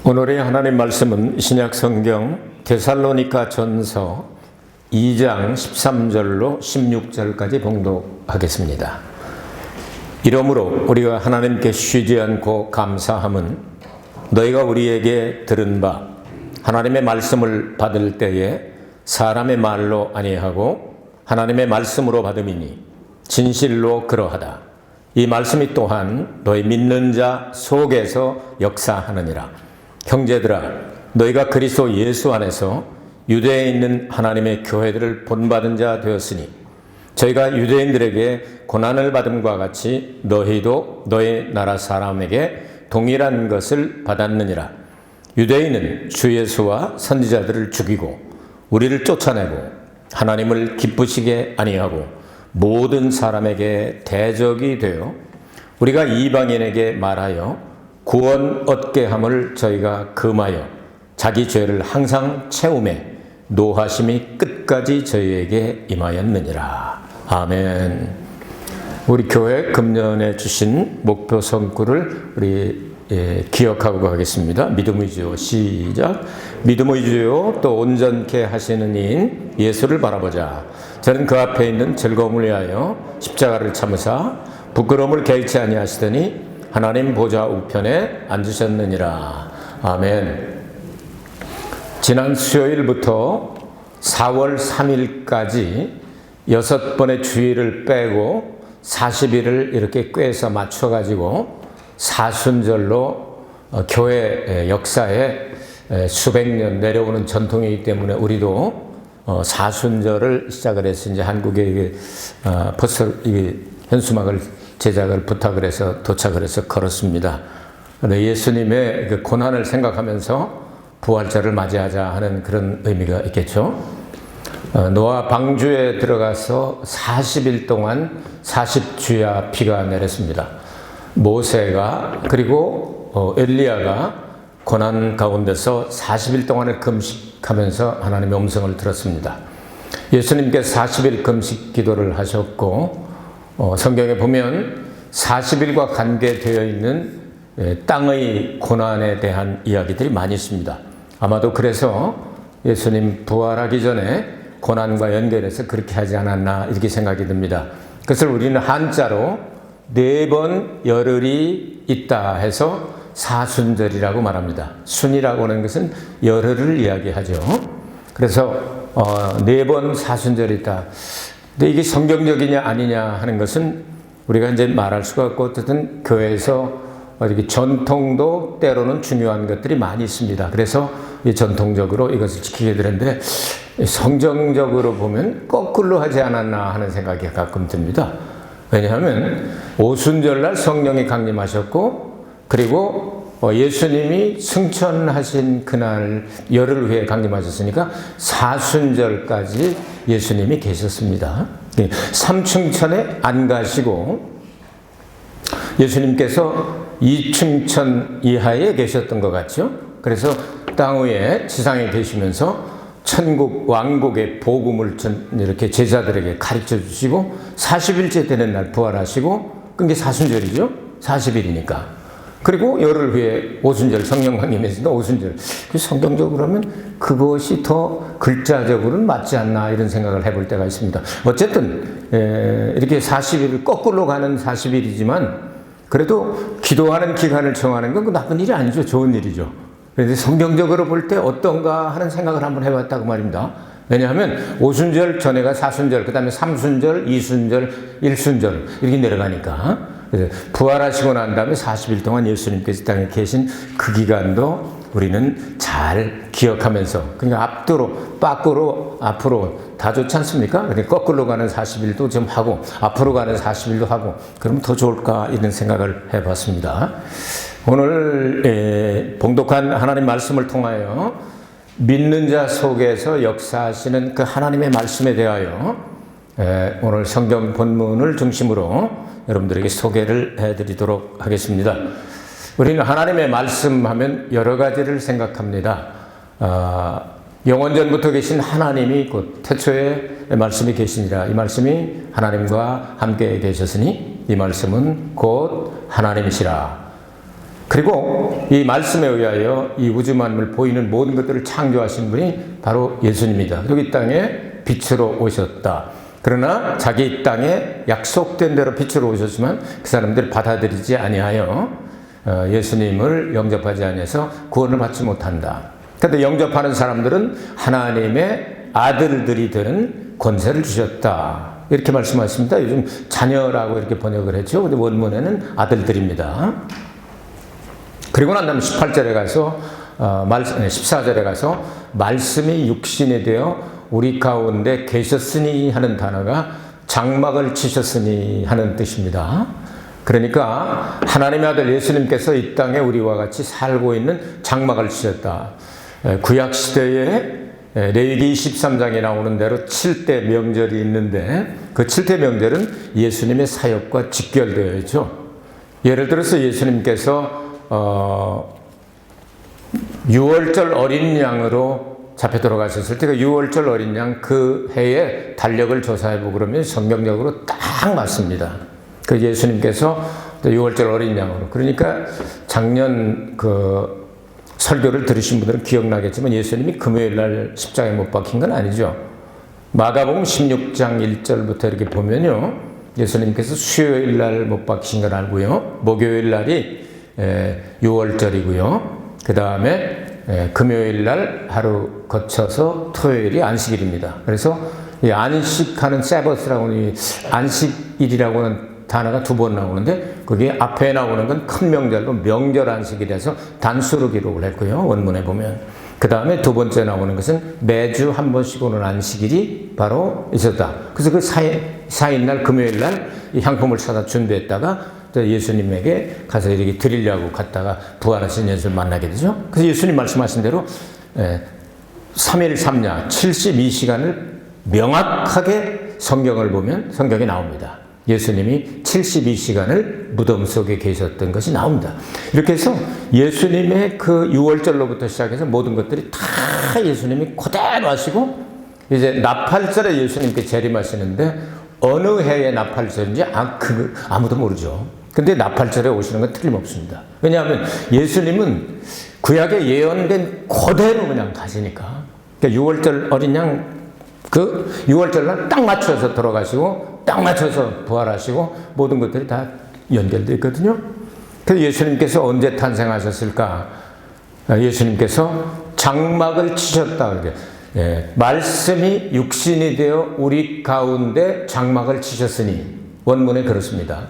오늘의 하나님 말씀은 신약 성경 데살로니가 전서 2장 13절로 16절까지 봉독하겠습니다. 이러므로 우리가 하나님께 쉬지 않고 감사함은 너희가 우리에게 들은 바 하나님의 말씀을 받을 때에 사람의 말로 아니하고 하나님의 말씀으로 받음이니 진실로 그러하다. 이 말씀이 또한 너희 믿는 자 속에서 역사하느니라. 형제들아, 너희가 그리스도 예수 안에서 유대에 있는 하나님의 교회들을 본받은 자 되었으니 저희가 유대인들에게 고난을 받음과 같이 너희도 너희 나라 사람에게 동일한 것을 받았느니라. 유대인은 주 예수와 선지자들을 죽이고 우리를 쫓아내고 하나님을 기쁘시게 아니하고 모든 사람에게 대적이 되어 우리가 이방인에게 말하여 구원 얻게 함을 저희가 금하여 자기 죄를 항상 채우매 노하심이 끝까지 저희에게 임하였느니라. 아멘. 우리 교회 금년에 주신 목표 성구를 우리 기억하고 가겠습니다. 믿음의 주요 시작. 믿음의 주요 또 온전케 하시는 이인 예수를 바라보자. 저는 그 앞에 있는 즐거움을 위하여 십자가를 참으사 부끄러움을 개의치 아니하시더니 하나님 보좌 우편에 앉으셨느니라. 아멘. 지난 수요일부터 4월 3일까지 6번의 주일을 빼고 40일을 이렇게 꿰서 맞춰가지고 사순절로 교회 역사에 수백 년 내려오는 전통이기 때문에 우리도 사순절을 시작을 해서 이제 한국에 벌써 현수막을 제작을 부탁을 해서 도착을 해서 걸었습니다. 예수님의 그 고난을 생각하면서 부활절을 맞이하자 하는 그런 의미가 있겠죠. 노아 방주에 들어가서 40일 동안 40주야 비가 내렸습니다. 모세가 그리고 엘리야가 고난 가운데서 40일 동안을 금식하면서 하나님의 음성을 들었습니다. 예수님께서 40일 금식 기도를 하셨고 성경에 보면 40일과 관계되어 있는 땅의 고난에 대한 이야기들이 많이 있습니다. 아마도 그래서 예수님 부활하기 전에 고난과 연결해서 그렇게 하지 않았나 이렇게 생각이 듭니다. 그것을 우리는 한자로 4번 열흘이 있다 해서 사순절이라고 말합니다. 순이라고 하는 것은 열흘을 이야기하죠. 그래서 4번 사순절이 있다. 근데 이게 성경적이냐 아니냐 하는 것은 우리가 이제 말할 수가 없고 어쨌든 교회에서 이렇게 전통도 때로는 중요한 것들이 많이 있습니다. 그래서 전통적으로 이것을 지키게 되는데 성경적으로 보면 거꾸로 하지 않았나 하는 생각이 가끔 듭니다. 왜냐하면 오순절날 성령이 강림하셨고 그리고 예수님이 승천하신 그날 열흘 후에 강림하셨으니까 사순절까지 예수님이 계셨습니다. 삼층천에 안 가시고 예수님께서 이층천 이하에 계셨던 것 같죠. 그래서 땅 위에 지상에 계시면서 천국 왕국의 복음을 이렇게 제자들에게 가르쳐 주시고 40일째 되는 날 부활하시고 그게 사순절이죠. 40일이니까. 그리고 열흘 후에 오순절 성령 강림했으니까 오순절. 성경적으로 하면 그것이 더 글자적으로는 맞지 않나 이런 생각을 해볼 때가 있습니다. 어쨌든 이렇게 40일을 거꾸로 가는 40일이지만 그래도 기도하는 기간을 정하는 건 나쁜 일이 아니죠. 좋은 일이죠. 그런데 성경적으로 볼 때 어떤가 하는 생각을 한번 해봤다고 말입니다. 왜냐하면 오순절 전에가 사순절, 그 다음에 삼순절, 이순절, 일순절 이렇게 내려가니까 부활하시고 난 다음에 40일 동안 예수님께서 땅에 계신 그 기간도 우리는 잘 기억하면서 그러니까 앞으로 다 좋지 않습니까? 그러니까 거꾸로 가는 40일도 좀 하고 앞으로 가는 40일도 하고 그러면 더 좋을까 이런 생각을 해봤습니다. 오늘 봉독한 하나님 말씀을 통하여 믿는 자 속에서 역사하시는 그 하나님의 말씀에 대하여 오늘 성경 본문을 중심으로 여러분들에게 소개를 해드리도록 하겠습니다. 우리는 하나님의 말씀하면 여러 가지를 생각합니다. 영원전부터 계신 하나님이 곧 태초에 말씀이 계시니라. 이 말씀이 하나님과 함께 계셨으니 이 말씀은 곧 하나님이시라. 그리고 이 말씀에 의하여 이 우주 만물 보이는 모든 것들을 창조하신 분이 바로 예수님이다. 그리고 이 땅에 빛으로 오셨다. 그러나 자기 땅에 약속된 대로 빛으로 오셨지만 그 사람들이 받아들이지 아니하여 예수님을 영접하지 아니해서 구원을 받지 못한다. 그런데 영접하는 사람들은 하나님의 아들들이 되는 권세를 주셨다. 이렇게 말씀하십니다. 요즘 자녀라고 이렇게 번역을 했죠. 근데 원문에는 아들들입니다. 그리고 난 다음에 18절에 가서 14절에 가서 말씀이 육신이 되어 우리 가운데 계셨으니 하는 단어가 장막을 치셨으니 하는 뜻입니다. 그러니까 하나님의 아들 예수님께서 이 땅에 우리와 같이 살고 있는 장막을 치셨다. 구약시대에 레위기 23장에 나오는 대로 7대 명절이 있는데 그 7대 명절은 예수님의 사역과 직결되어 있죠. 예를 들어서 예수님께서 6월절 어린 양으로 잡혀 돌아가셨을 때 그 6월절 어린 양 그 해에 달력을 조사해보고 그러면 성경적으로 딱 맞습니다. 그 예수님께서 6월절 어린 양으로, 그러니까 작년 그 설교를 들으신 분들은 기억나겠지만 예수님이 금요일 날 십자가에 못 박힌 건 아니죠. 마가복음 16장 1절부터 이렇게 보면요, 예수님께서 수요일 날 못 박히신 걸 알고요, 목요일 날이 6월절이고요, 그 다음에 금요일 날 하루 거쳐서 토요일이 안식일입니다. 그래서 이 안식하는 세버스라고 하는 안식일이라고 하는 단어가 두 번 나오는데 거기에 앞에 나오는 건 큰 명절로 명절 안식일에서 단수로 기록을 했고요, 원문에 보면. 그 다음에 두 번째 나오는 것은 매주 한 번씩 오는 안식일이 바로 있었다. 그래서 그 사인날 금요일 날 이 향품을 사다 준비했다가 예수님에게 가서 이렇게 드리려고 갔다가 부활하신 예수를 만나게 되죠. 그래서 예수님 말씀하신 대로 3일 3야 72시간을 명확하게 성경을 보면 성경에 나옵니다. 예수님이 72시간을 무덤 속에 계셨던 것이 나옵니다. 이렇게 해서 예수님의 그 6월절로부터 시작해서 모든 것들이 다 예수님이 그대로 하시고, 이제 나팔절에 예수님께 재림하시는데 어느 해의 나팔절인지 아무도 모르죠. 근데 나팔절에 오시는 건 틀림없습니다. 왜냐하면 예수님은 구약에 예언된 그대로 그냥 가시니까. 그러니까 6월절 어린 양, 그 6월절 날 딱 맞춰서 돌아가시고 딱 맞춰서 부활하시고 모든 것들이 다 연결되어 있거든요. 그래서 예수님께서 언제 탄생하셨을까? 예수님께서 장막을 치셨다. 그러게. 말씀이 육신이 되어 우리 가운데 장막을 치셨으니, 원문에 그렇습니다.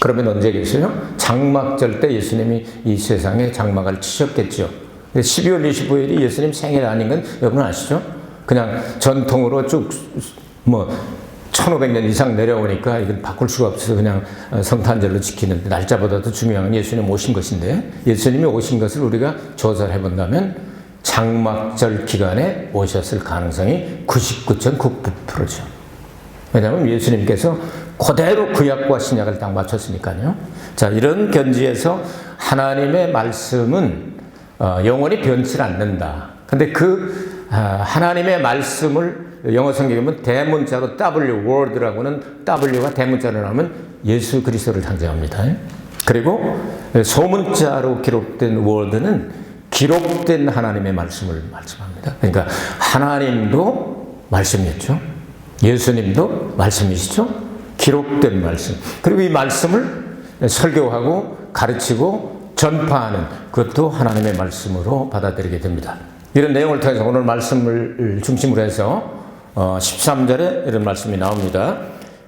그러면 언제 계세요? 장막절 때 예수님이 이 세상에 장막을 치셨겠죠. 12월 25일이 예수님 생일 아닌 건 여러분 아시죠? 그냥 전통으로 쭉 1500년 이상 내려오니까 이건 바꿀 수가 없어서 그냥 성탄절로 지키는데, 날짜보다도 중요한 건 예수님 오신 것인데, 예수님이 오신 것을 우리가 조사를 해본다면 장막절 기간에 오셨을 가능성이 99.99%죠. 왜냐하면 예수님께서 그대로 구약과 신약을 딱 맞췄으니까요. 자, 이런 견지에서 하나님의 말씀은 영원히 변치 않는다. 근데 그 하나님의 말씀을 영어 성경에 보면 대문자로 W, word라고는 W가 대문자로 나오면 예수 그리스도를 상징합니다. 그리고 소문자로 기록된 word는 기록된 하나님의 말씀을 말씀합니다. 그러니까 하나님도 말씀이었죠. 예수님도 말씀이시죠. 기록된 말씀. 그리고 이 말씀을 설교하고 가르치고 전파하는 그것도 하나님의 말씀으로 받아들이게 됩니다. 이런 내용을 통해서 오늘 말씀을 중심으로 해서 13절에 이런 말씀이 나옵니다.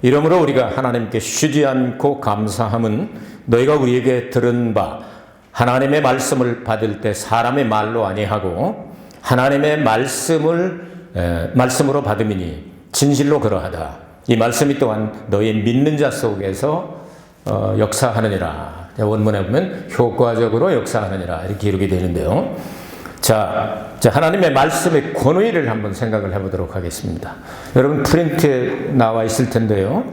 이러므로 우리가 하나님께 쉬지 않고 감사함은 너희가 우리에게 들은 바 하나님의 말씀을 받을 때 사람의 말로 아니하고 하나님의 말씀으로 받음이니 진실로 그러하다. 이 말씀이 또한 너희 믿는 자 속에서 역사하느니라. 원문에 보면 효과적으로 역사하느니라 이렇게 기록이 되는데요. 자, 하나님의 말씀의 권위를 한번 생각을 해보도록 하겠습니다. 여러분 프린트에 나와 있을 텐데요.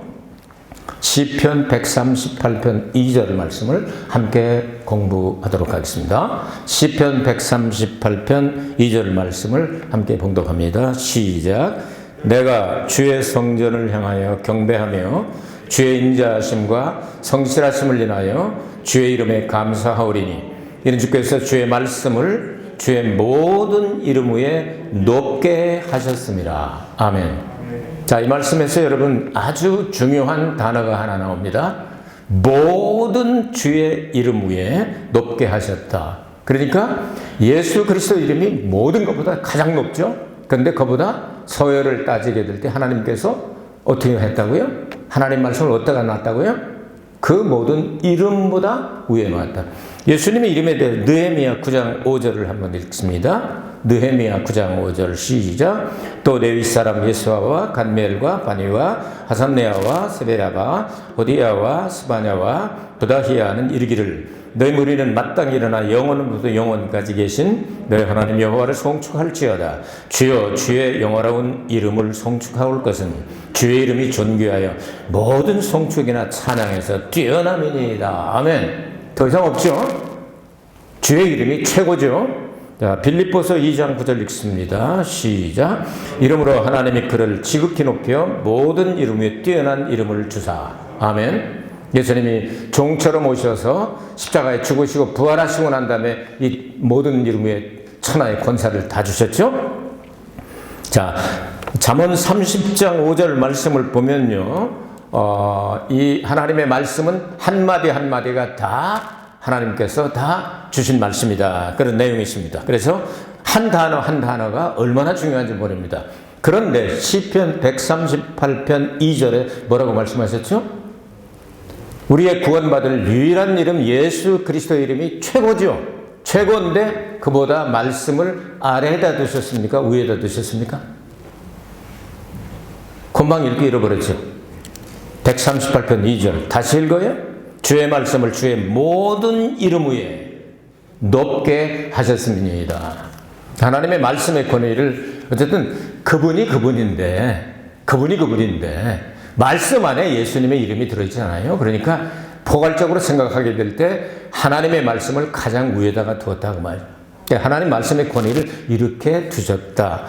시편 138편 2절 말씀을 함께 공부하도록 하겠습니다. 시편 138편 2절 말씀을 함께 봉독합니다. 시작. 내가 주의 성전을 향하여 경배하며 주의 인자하심과 성실하심을 인하여 주의 이름에 감사하오리니 이는 주께서 주의 말씀을 주의 모든 이름 위에 높게 하셨습니다. 아멘. 자, 이 말씀에서 여러분 아주 중요한 단어가 하나 나옵니다. 모든 주의 이름 위에 높게 하셨다. 그러니까 예수 그리스도 이름이 모든 것보다 가장 높죠. 그런데 그보다 서열을 따지게 될 때 하나님께서 어떻게 했다고요? 하나님 말씀을 어디다가 놨다고요? 그 모든 이름보다 위에 놨다. 예수님의 이름에 대해 느헤미야 9장 5절을 한번 읽습니다. 느헤미야 9장 5절 시작. 또 레위 사람 예수아와 간멜과 바니와 하산네아와 세베라가 호디야와 스바냐와 부다히야는 이르기를 너희 무리는 마땅히 일어나 영원부터 영원까지 계신 너희 하나님 여호와를 송축할지어다. 주여 주의 영화로운 이름을 송축하올 것은 주의 이름이 존귀하여 모든 송축이나 찬양에서 뛰어남이니이다. 아멘. 더 이상 없죠? 주의 이름이 최고죠. 자, 빌립보서 2장 9절 읽습니다. 시작. 이름으로 하나님이 그를 지극히 높여 모든 이름 위에 뛰어난 이름을 주사. 아멘. 예수님이 종처럼 오셔서 십자가에 죽으시고 부활하시고 난 다음에 이 모든 이름 위에 천하의 권세를 다 주셨죠. 자, 잠언 30장 5절 말씀을 보면요, 이 하나님의 말씀은 한마디 한마디가 다 하나님께서 다 주신 말씀이다. 그런 내용이 있습니다. 그래서 한 단어 한 단어가 얼마나 중요한지 모릅니다. 그런데 시편 138편 2절에 뭐라고 말씀하셨죠? 우리의 구원받을 유일한 이름 예수 그리스도의 이름이 최고죠. 최고인데 그보다 말씀을 아래에다 두셨습니까? 위에다 두셨습니까? 금방 읽기 잃어버렸죠. 138편 2절 다시 읽어요. 주의 말씀을 주의 모든 이름 위에 높게 하셨습니다. 하나님의 말씀의 권위를 어쨌든 그분이 그분인데 말씀 안에 예수님의 이름이 들어있잖아요. 그러니까 포괄적으로 생각하게 될 때 하나님의 말씀을 가장 위에다가 두었다 그 말이에요. 하나님 말씀의 권위를 이렇게 두셨다.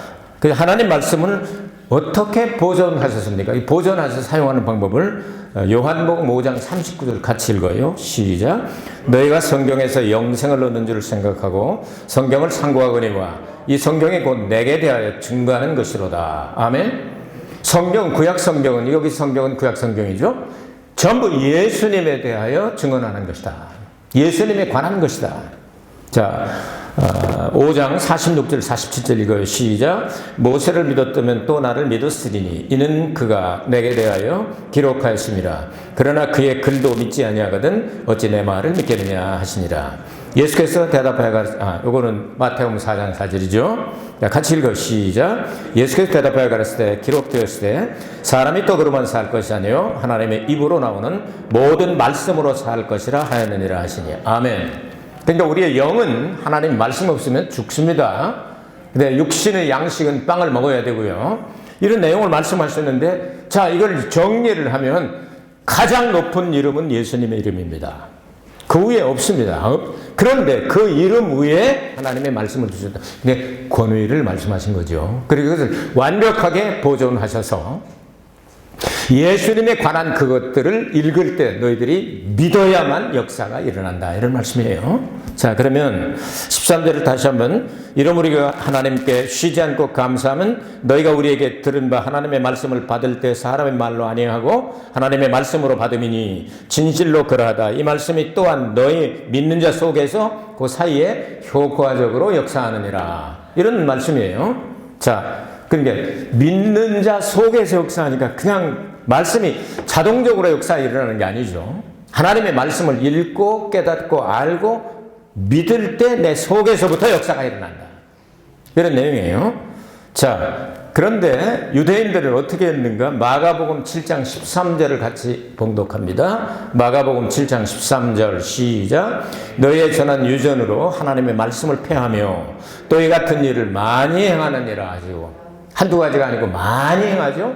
하나님 말씀을 어떻게 보존하셨습니까? 이 보존하셔서 사용하는 방법을 요한복음 5장 39절 같이 읽어요. 시작. 너희가 성경에서 영생을 얻는 줄 생각하고 성경을 상고하거니와 이 성경이 곧 내게 대하여 증거하는 것이로다. 아멘. 성경, 구약 성경은, 여기 성경은 구약 성경이죠. 전부 예수님에 대하여 증언하는 것이다. 예수님에 관한 것이다. 자, 5장 46절 47절 읽어요. 시작. 모세를 믿었다면 또 나를 믿었으리니 이는 그가 내게 대하여 기록하였습니다. 그러나 그의 글도 믿지 아니하거든 어찌 내 말을 믿겠느냐 하시니라. 예수께서 대답하여 요거는 마태복음 4장 4절이죠. 자, 같이 읽어. 시작. 예수께서 대답하여 가라사대 때 기록되었을 때 사람이 떡으로만 살 것이 아니요 하나님의 입으로 나오는 모든 말씀으로 살 것이라 하였느니라 하시니. 아멘. 그러니까 우리의 영은 하나님 말씀 없으면 죽습니다. 근데 육신의 양식은 빵을 먹어야 되고요. 이런 내용을 말씀하셨는데, 자, 이걸 정리를 하면 가장 높은 이름은 예수님의 이름입니다. 그 위에 없습니다. 그런데 그 이름 위에 하나님의 말씀을 주셨다. 근데 권위를 말씀하신 거죠. 그리고 그것을 완벽하게 보존하셔서 예수님에 관한 그것들을 읽을 때 너희들이 믿어야만 역사가 일어난다. 이런 말씀이에요. 자, 그러면 13절을 다시 한번 이러므로 우리가 하나님께 쉬지 않고 감사하면 너희가 우리에게 들은 바 하나님의 말씀을 받을 때 사람의 말로 아니하고 하나님의 말씀으로 받음이니 진실로 그러하다. 이 말씀이 또한 너희 믿는 자 속에서 그 사이에 효과적으로 역사하느니라. 이런 말씀이에요. 자, 그러니까 믿는 자 속에서 역사하니까 그냥 말씀이 자동적으로 역사가 일어나는 게 아니죠. 하나님의 말씀을 읽고 깨닫고 알고 믿을 때 내 속에서부터 역사가 일어난다. 이런 내용이에요. 자, 그런데 유대인들은 어떻게 했는가? 마가복음 7장 13절을 같이 봉독합니다. 마가복음 7장 13절 시작. 너희의 전한 유전으로 하나님의 말씀을 폐하며 또 이 같은 일을 많이 행하느니라 하시고, 한두 가지가 아니고 많이 행하죠.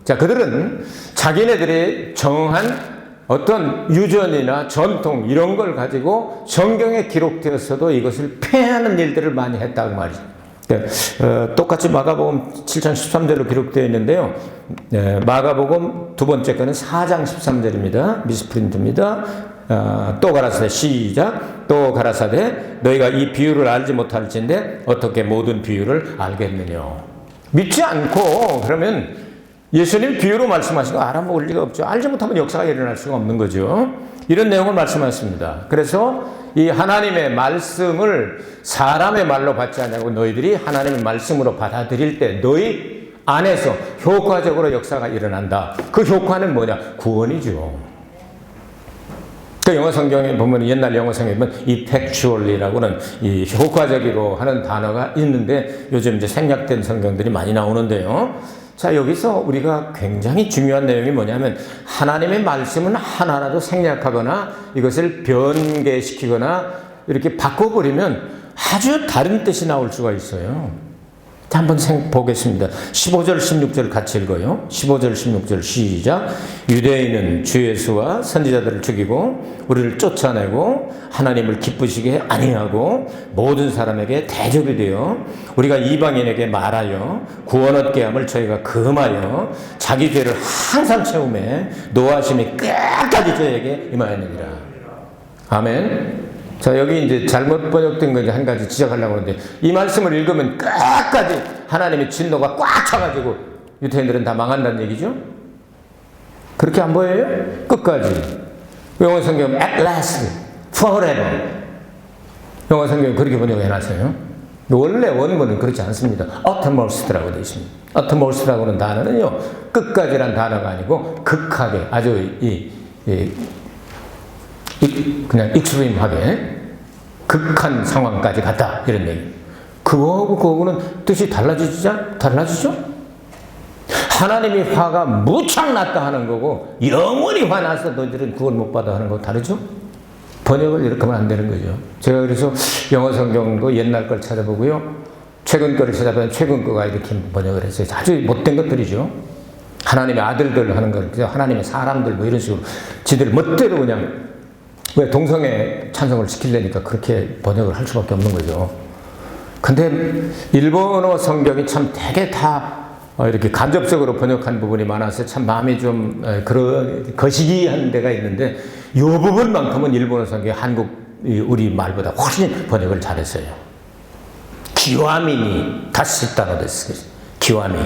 자, 그들은 자기네들의 정한 어떤 유전이나 전통 이런 걸 가지고 성경에 기록되었어도 이것을 폐하는 일들을 많이 했다고 말이죠. 똑같이 마가복음 7장 13절로 기록되어 있는데요. 마가복음 두 번째 거는 4장 13절입니다. 미스프린트입니다. 또 가라사대 시작. 또 가라사대 너희가 이 비유를 알지 못할진데 어떻게 모든 비유를 알겠느냐. 믿지 않고 그러면 예수님 비유로 말씀하신 거 알아먹을 리가 없죠. 알지 못하면 역사가 일어날 수가 없는 거죠. 이런 내용을 말씀하셨습니다. 그래서 이 하나님의 말씀을 사람의 말로 받지 않냐고 너희들이 하나님의 말씀으로 받아들일 때 너희 안에서 효과적으로 역사가 일어난다. 그 효과는 뭐냐? 구원이죠. 그 영어 성경에 보면 옛날 영어 성경에 보면 effectually라고는 이 효과적으로 하는 단어가 있는데 요즘 이제 생략된 성경들이 많이 나오는데요. 자, 여기서 우리가 굉장히 중요한 내용이 뭐냐면 하나님의 말씀은 하나라도 생략하거나 이것을 변개시키거나 이렇게 바꿔버리면 아주 다른 뜻이 나올 수가 있어요. 한번 보겠습니다. 15절, 16절 같이 읽어요. 15절, 16절 시작. 유대인은 주 예수와 선지자들을 죽이고 우리를 쫓아내고 하나님을 기쁘시게 아니하고 모든 사람에게 대적이 되어 우리가 이방인에게 말하여 구원 얻게 함을 저희가 금하여 자기 죄를 항상 채우매 노하심이 끝까지 저에게 임하였느니라. 아멘. 자, 여기 이제 잘못 번역된 거 이제 한 가지 지적하려고 하는데 이 말씀을 읽으면 끝까지 하나님의 진노가 꽉 차가지고 유대인들은 다 망한다는 얘기죠? 그렇게 안 보여요? 끝까지. 영어 성경 at last, forever. 영어 성경 그렇게 번역해놨어요. 원래 원문은 그렇지 않습니다. uttermost라고 되어 있습니다. uttermost라고는 단어는요, 끝까지란 단어가 아니고 극하게 아주 그냥 익스트림하게 극한 상황까지 갔다 이런 얘기. 그거는 뜻이 달라지죠? 하나님이 화가 무척 났다 하는 거고 영원히 화나서 너희들은 구원 못 받아 하는 거 다르죠? 번역을 이렇게 하면 안 되는 거죠. 제가 그래서 영어 성경도 옛날 걸 찾아보고요. 최근 거를 찾아보면 최근 거가 이렇게 번역을 했어요. 아주 못된 것들이죠. 하나님의 아들들 하는 걸, 하나님의 사람들 뭐 이런 식으로 지들 멋대로 그냥 왜 동성애 찬성을 시키려니까 그렇게 번역을 할 수밖에 없는 거죠. 근데 일본어 성경이 참 되게 다 이렇게 간접적으로 번역한 부분이 많아서 참 마음이 좀 그런 거시기한 데가 있는데 이 부분만큼은 일본어 성경이 우리 말보다 훨씬 번역을 잘했어요. 기와미니 다시다노 데스. 기와미.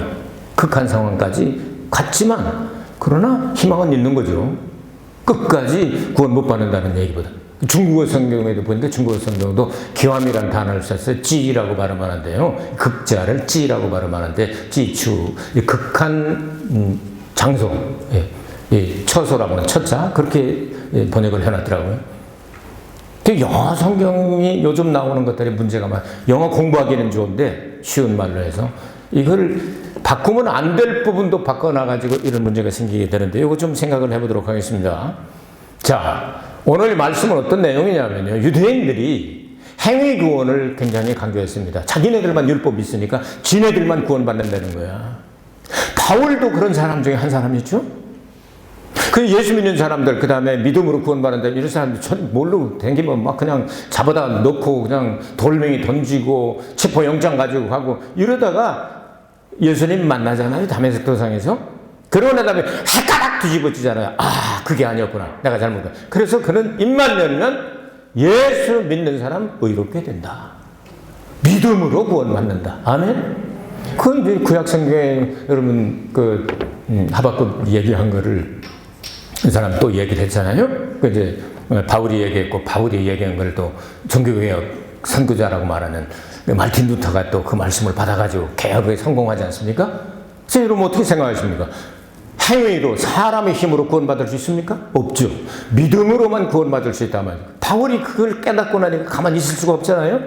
극한 상황까지 갔지만 그러나 희망은 있는 거죠. 끝까지 구원 못 받는다는 얘기보다. 중국어 성경에도 보니까 중국어 성경도 기암이라는 단어를 써서 찌라고 발음하는데요. 극자를 찌라고 발음하는데 찌추, 극한 장소, 처소라고 하는 처자 그렇게 번역을 해놨더라고요. 영어 성경이 요즘 나오는 것들이 문제가 많아요. 영어 공부하기는 좋은데 쉬운 말로 해서 이걸 바꾸면 안 될 부분도 바꿔놔가지고 이런 문제가 생기게 되는데 이거 좀 생각을 해보도록 하겠습니다. 자, 오늘 말씀은 어떤 내용이냐면요. 유대인들이 행위 구원을 굉장히 강조했습니다. 자기네들만 율법이 있으니까 지네들만 구원받는다는 거야. 바울도 그런 사람 중에 한 사람이죠. 그 예수 믿는 사람들, 그 다음에 믿음으로 구원받는다 이런 사람들 뭘로 댕기면 막 그냥 잡아다 놓고 그냥 돌멩이 던지고 체포영장 가지고 가고 이러다가 예수님 만나잖아요. 다메섹 도상에서. 그러고 난 다음에 헷가닥 뒤집어지잖아요. 아, 그게 아니었구나. 내가 잘못했다. 그래서 그는 입만 열면 예수 믿는 사람 의롭게 된다. 믿음으로 구원받는다. 아멘? 그 이제 구약 성경에 여러분 하박국 얘기한 거를 이 사람 또 얘기를 했잖아요. 그 이제 바울이 얘기했고 바울이 얘기한 걸 또 종교개혁 선구자라고 말하는 말틴 루터가 또 그 말씀을 받아가지고 개혁에 성공하지 않습니까? 여러분 어떻게 생각하십니까? 행위로 사람의 힘으로 구원받을 수 있습니까? 없죠. 믿음으로만 구원받을 수 있다면 바울이 그걸 깨닫고 나니까 가만히 있을 수가 없잖아요.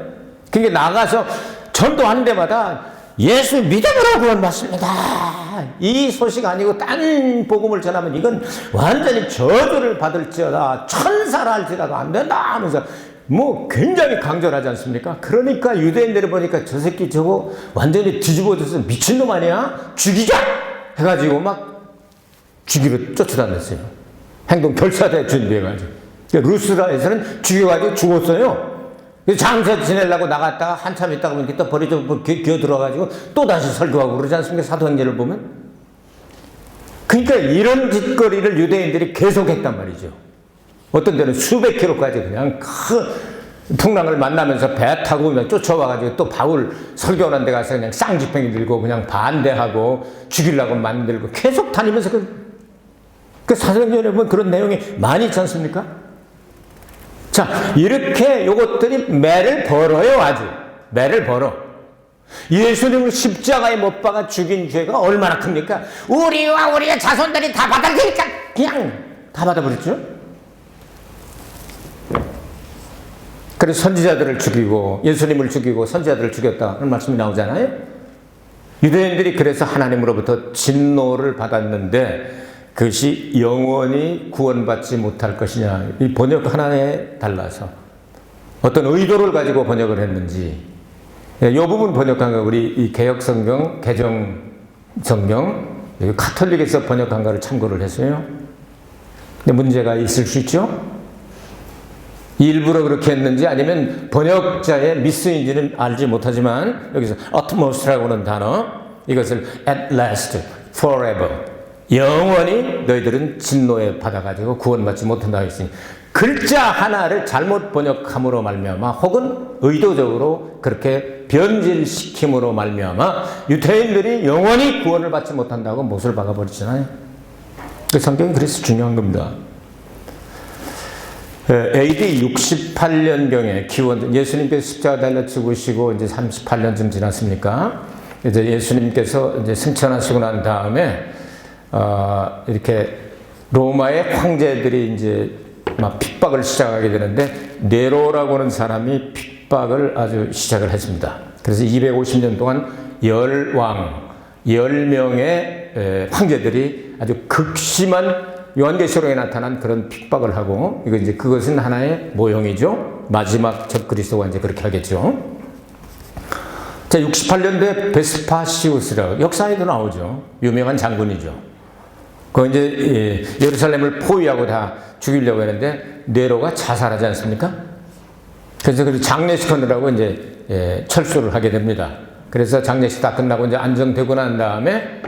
그러니까 나가서 전도하는 데마다 예수 믿음으로 구원받습니다. 이 소식 아니고 딴 복음을 전하면 이건 완전히 저주를 받을지어다. 천사라 할지라도 안 된다 하면서 뭐 굉장히 강조를 하지 않습니까? 그러니까 유대인들을 보니까 저 새끼 저거 완전히 뒤집어져서 미친놈 아니야? 죽이자! 해가지고 막 죽이러 쫓아다녔어요. 행동 결사대 준비해가지고. 루스라에서는 죽여가지고 죽었어요. 장사 지내려고 나갔다가 한참 있다가 보니까 또 버리고 기어 들어와가지고 또 다시 설교하고 그러지 않습니까? 사도행전을 보면. 그러니까 이런 짓거리를 유대인들이 계속했단 말이죠. 어떤 데는 수백 킬로까지 그냥 큰 풍랑을 만나면서 배 타고 그냥 쫓아와가지고 또 바울 설교하는 데 가서 그냥 쌍지팡이 들고 그냥 반대하고 죽이려고 만들고 계속 다니면서 그 사도행전에 보면 그런 내용이 많이 있지 않습니까? 자, 이렇게 요것들이 매를 벌어요, 아주. 매를 벌어. 예수님을 십자가에 못 박아 죽인 죄가 얼마나 큽니까? 우리와 우리의 자손들이 다 받을 테니까 그냥 다 받아버렸죠? 그래서 선지자들을 죽이고 예수님을 죽이고 선지자들을 죽였다는 말씀이 나오잖아요. 유대인들이 그래서 하나님으로부터 진노를 받았는데 그것이 영원히 구원받지 못할 것이냐. 이 번역 하나에 달라서 어떤 의도를 가지고 번역을 했는지 이 부분 번역한 거 우리 이 개혁성경, 개정성경, 카톨릭에서 번역한 거를 참고를 했어요. 근데 문제가 있을 수 있죠. 일부러 그렇게 했는지 아니면 번역자의 미스인지는 알지 못하지만 여기서 utmost라고 하는 단어 이것을 at last, forever 영원히 너희들은 진노에 받아가지고 구원받지 못한다 했으니 글자 하나를 잘못 번역함으로 말미암아 혹은 의도적으로 그렇게 변질시킴으로 말미암아 유대인들이 영원히 구원을 받지 못한다고 못을 박아버리잖아요. 그 성경이 그래서 중요한 겁니다. AD 68년경에 기원 예수님께서 십자가 달려 죽으시고 이제 38년쯤 지났습니까? 이제 예수님께서 이제 승천하시고 난 다음에 이렇게 로마의 황제들이 이제 막 핍박을 시작하게 되는데 네로라고 하는 사람이 핍박을 아주 시작을 했습니다. 그래서 250년 동안 10명의 황제들이 아주 극심한 요한계시록에 나타난 그런 핍박을 하고 이거 이제 그것은 하나의 모형이죠. 마지막 적그리스도가 이제 그렇게 하겠죠. 자, 68년도에 베스파시우스라고 역사에도 나오죠. 유명한 장군이죠. 그 이제 예루살렘을 포위하고 다 죽이려고 했는데 네로가 자살하지 않습니까? 그래서 그 장례식하느라고 이제 철수를 하게 됩니다. 그래서 장례식 다 끝나고 이제 안정되고 난 다음에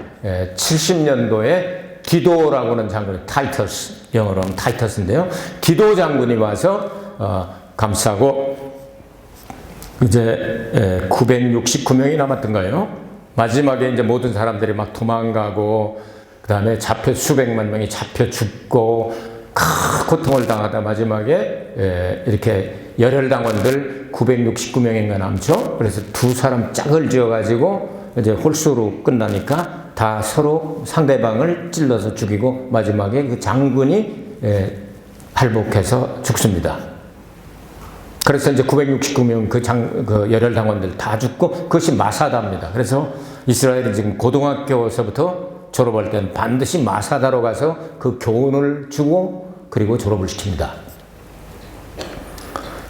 70년도에 디도라고 하는 장군이 타이터스, 영어로 하면 타이터스인데요. 디도 장군이 와서 감싸고 이제 969명이 남았던가요? 마지막에 이제 모든 사람들이 막 도망가고 그 다음에 수백만 명이 잡혀 죽고 큰 고통을 당하다 마지막에 이렇게 열혈당원들 969명인가 남죠. 그래서 두 사람 짝을 지어가지고 이제 홀수로 끝나니까 다 서로 상대방을 찔러서 죽이고 마지막에 그 장군이 할복해서 죽습니다. 그래서 이제 969명 그 열혈당원들 다 죽고 그것이 마사다입니다. 그래서 이스라엘이 지금 고등학교에서부터 졸업할 때는 반드시 마사다로 가서 그 교훈을 주고 그리고 졸업을 시킵니다.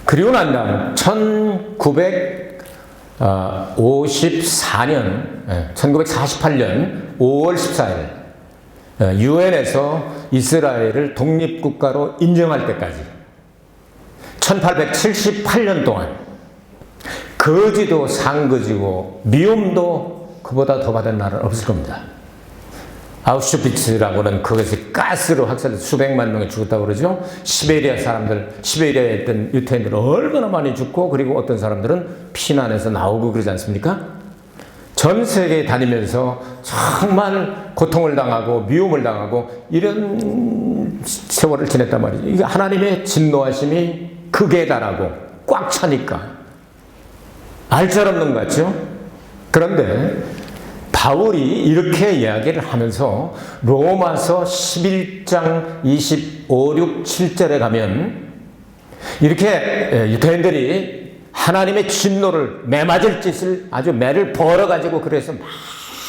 그리고 난 다음 1948년 5월 14일 유엔에서 이스라엘을 독립국가로 인정할 때까지 1878년 동안 거지도 상거지고 미움도 그보다 더 받은 나라는 없을 겁니다. 아우슈비츠라고는 그것이 가스로 학살돼서 수백만 명이 죽었다고 그러죠. 시베리아 사람들, 시베리아에 있던 유태인들 얼마나 많이 죽고 그리고 어떤 사람들은 피난해서 나오고 그러지 않습니까? 전 세계에 다니면서 정말 고통을 당하고 미움을 당하고 이런 세월을 지냈단 말이죠. 이게 하나님의 진노하심이 극에 달하고 꽉 차니까 알잘없는 것 같죠? 그런데 바울이 이렇게 이야기를 하면서 로마서 11장 25, 6, 7절에 가면 이렇게 유대인들이 하나님의 진노를 매맞을 짓을 아주 매를 벌어가지고 그래서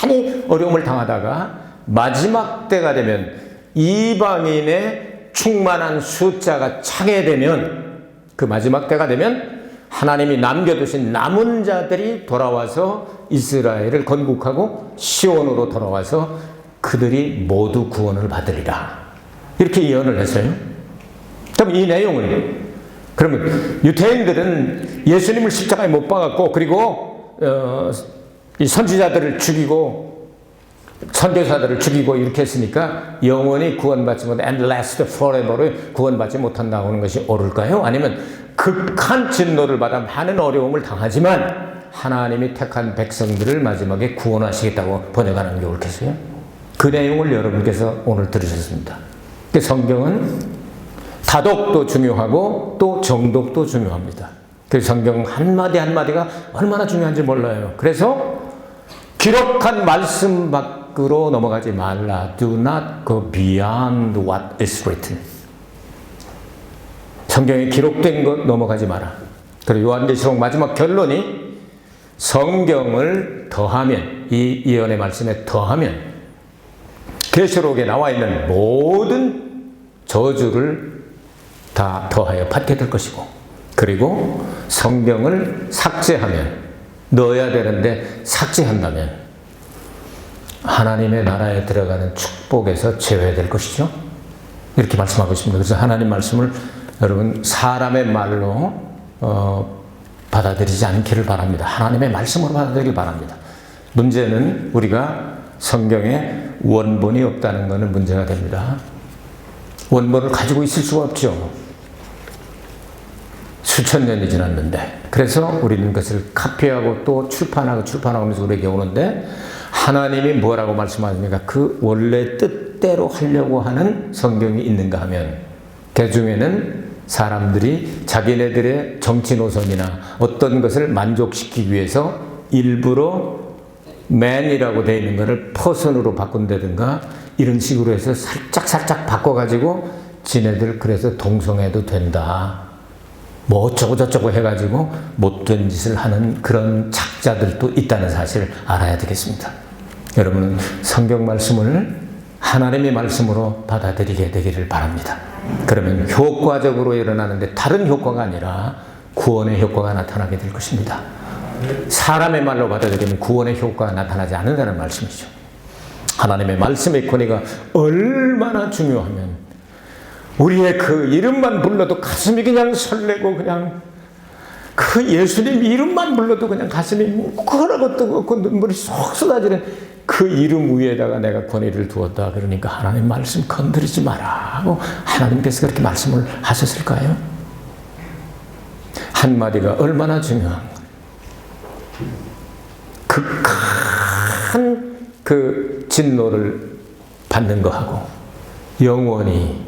많이 어려움을 당하다가 마지막 때가 되면 이방인의 충만한 숫자가 차게 되면 그 마지막 때가 되면 하나님이 남겨두신 남은 자들이 돌아와서 이스라엘을 건국하고 시온으로 돌아와서 그들이 모두 구원을 받으리라. 이렇게 예언을 했어요. 그럼 이 내용을 그러면 유대인들은 예수님을 십자가에 못 박았고 그리고 이 선지자들을 죽이고 선교사들을 죽이고 이렇게 했으니까 영원히 구원받지 못, and last forever를 구원받지 못한다고 하는 것이 옳을까요? 아니면 극한 진노를 받아 많은 어려움을 당하지만 하나님이 택한 백성들을 마지막에 구원하시겠다고 번역하는 게 옳겠어요? 그 내용을 여러분께서 오늘 들으셨습니다. 성경은 다독도 중요하고 또 정독도 중요합니다. 그 성경 한마디 한마디가 얼마나 중요한지 몰라요. 그래서 기록한 말씀 밖으로 넘어가지 말라. Do not go beyond what is written. 성경에 기록된 것 넘어가지 마라. 그리고 요한계시록 마지막 결론이 성경을 더하면, 이 예언의 말씀에 더하면 계시록에 나와 있는 모든 저주를 다 더하여 받게 될 것이고, 그리고 성경을 삭제하면, 넣어야 되는데 삭제한다면 하나님의 나라에 들어가는 축복에서 제외될 것이죠. 이렇게 말씀하고 있습니다. 그래서 하나님 말씀을 여러분 사람의 말로 받아들이지 않기를 바랍니다. 하나님의 말씀으로 받아들이길 바랍니다. 문제는 우리가 성경에 원본이 없다는 것은 문제가 됩니다. 원본을 가지고 있을 수가 없죠. 수천 년이 지났는데. 그래서 우리는 그것을 카피하고 또 출판하고 하면서 우리에게 오는데, 하나님이 뭐라고 말씀하십니까? 그 원래 뜻대로 하려고 하는 성경이 있는가 하면, 그 중에는 사람들이 자기네들의 정치 노선이나 어떤 것을 만족시키기 위해서 일부러 man이라고 되어 있는 것을 person으로 바꾼다든가 이런 식으로 해서 살짝 바꿔가지고 지네들 그래서 동성애도 된다, 뭐 어쩌고 저쩌고 해가지고 못된 짓을 하는 그런 작자들도 있다는 사실을 알아야 되겠습니다. 여러분은 성경 말씀을 하나님의 말씀으로 받아들이게 되기를 바랍니다. 그러면 효과적으로 일어나는데 다른 효과가 아니라 구원의 효과가 나타나게 될 것입니다. 사람의 말로 받아들이면 구원의 효과가 나타나지 않는다는 말씀이죠. 하나님의 말씀의 권위가 얼마나 중요하면 우리의 그 이름만 불러도 가슴이 그냥 설레고, 그냥 그 예수님 이름만 불러도 그냥 가슴이 뭉클하고 뜨겁고 눈물이 쏙 쏟아지는 그 이름 위에다가 내가 권위를 두었다. 그러니까 하나님 말씀 건드리지 마라 하고 하나님께서 그렇게 말씀을 하셨을까요? 한마디가 얼마나 중요한 거예요. 극한 그 진노를 받는 거하고 영원히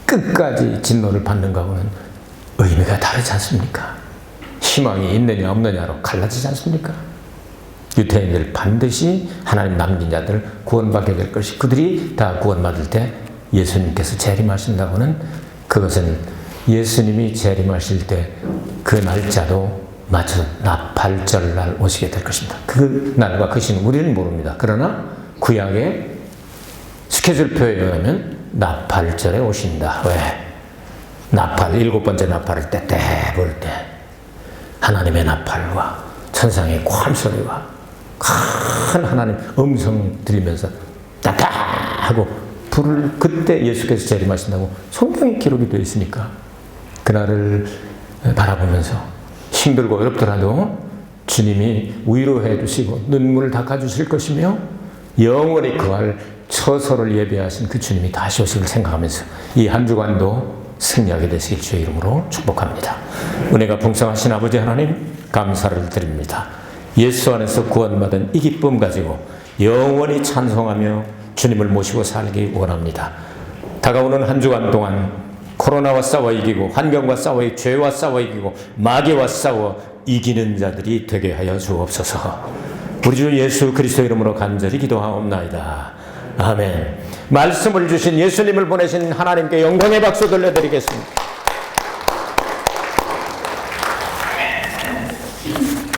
끝까지 진노를 받는 거하고는 의미가 다르지 않습니까? 희망이 있느냐 없느냐로 갈라지지 않습니까? 유태인들 반드시 하나님 남긴 자들 구원받게 될 것이, 그들이 다 구원받을 때 예수님께서 재림하신다고는, 그것은 예수님이 재림하실 때 그 날짜도 맞춰 나팔절날 오시게 될 것입니다. 그 날과 그 시는 우리는 모릅니다. 그러나 구약의 스케줄표에 의하면 나팔절에 오신다. 왜? 나팔, 7번째 나팔을 때 볼 때 하나님의 나팔과 천상의 큰 소리와 큰 하나님 음성 들리면서 따따 하고 불을, 그때 예수께서 재림하신다고 성경에 기록이 되어 있으니까 그날을 바라보면서 힘들고 어렵더라도 주님이 위로해 주시고 눈물을 닦아 주실 것이며 영원히 그할 처소를 예배하신 그 주님이 다시 오시길 생각하면서 이 한 주간도 승리하게 되시길 주의 이름으로 축복합니다. 은혜가 풍성하신 아버지 하나님, 감사를 드립니다. 예수 안에서 구원받은 이 기쁨 가지고 영원히 찬송하며 주님을 모시고 살기 원합니다. 다가오는 한 주간 동안 코로나와 싸워 이기고, 환경과 싸워 이기고, 죄와 싸워 이기고, 마귀와 싸워 이기는 자들이 되게 하여 주옵소서. 우리 주 예수 그리스도 이름으로 간절히 기도하옵나이다. 아멘. 말씀을 주신 예수님을 보내신 하나님께 영광의 박수 돌려드리겠습니다.